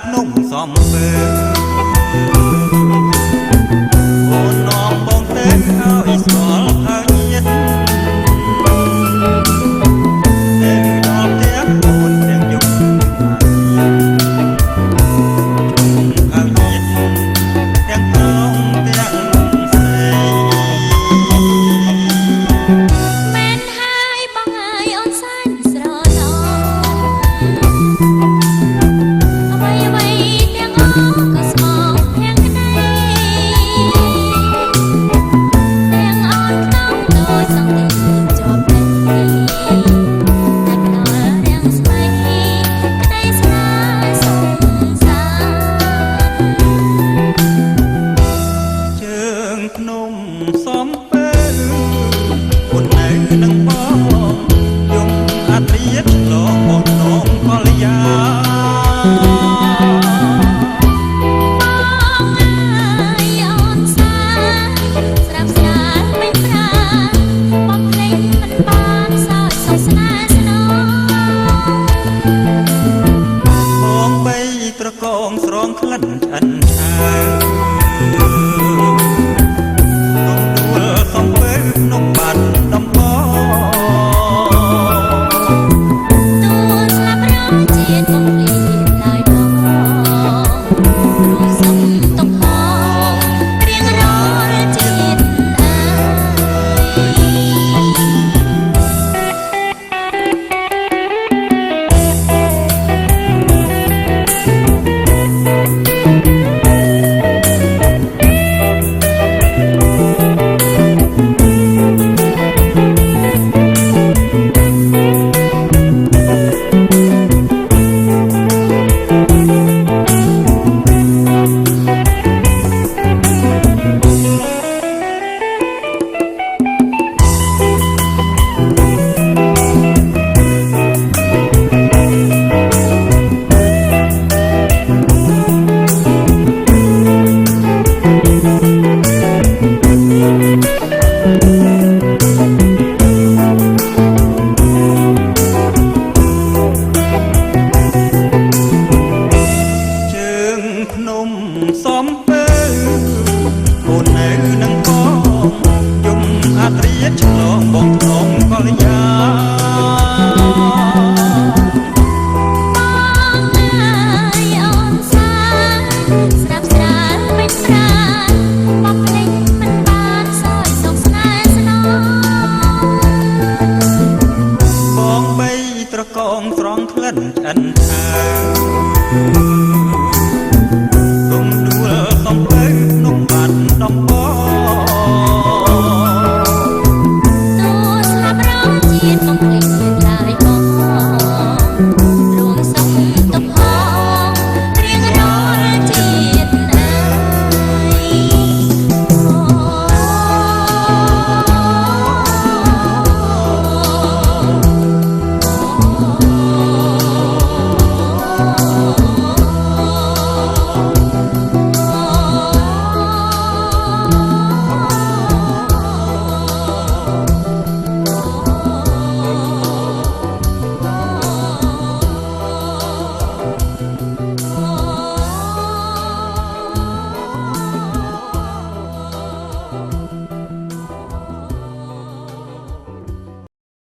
ភ្នំសំពើអូនน้องបងទៅឲ្យស្គាល់ហើយញាតតែដល់ផ្ទះអូនទាំងយប់ហើយញាតទាំងត្រង់ទាំងស្រីមែនហើយបងអើយអូនសាញ់ស្រណោអ្វីអ្វីទាំងអស់ក៏ស្មោកទាំងក្តីទាំងអន់ក្នុងដូចសង្ទីជាប់ភ្នែកតែដល់រាំងស្មៃក្តីស្នេហ៍សងសាជើងភ្នំសំពើអូននៅនឹងបងយំអាត្រៀតឆ្លងបងនងកលយាបងអើយអូនសាស្រាប់ស្រាលមិនប្រាបងភ្លេចមិនបានសោយសុខស្នេហ៍ស្នងបងបីត្រកងស្រងក្លិនឆ្អិនឆានំដួលសំពើនំបាត់ដំបងទួស្លាប់រងជាតិបំភ្លៀងឡើយបងរួចសុំទុកហងរៀងរាល់ជាតិអើជើងភ្នំសំពើអូននៅនឹងបងយំអាត្រៀតឆ្លងបងនងកលយាបងអើយអូនសាស្រាប់ស្រាលមិនប្រាបងភ្លេចមិនបានសោយសុខស្នេហ៍ស្នងបងបីត្រកងស្រងក្លិនឆ្អិនឆា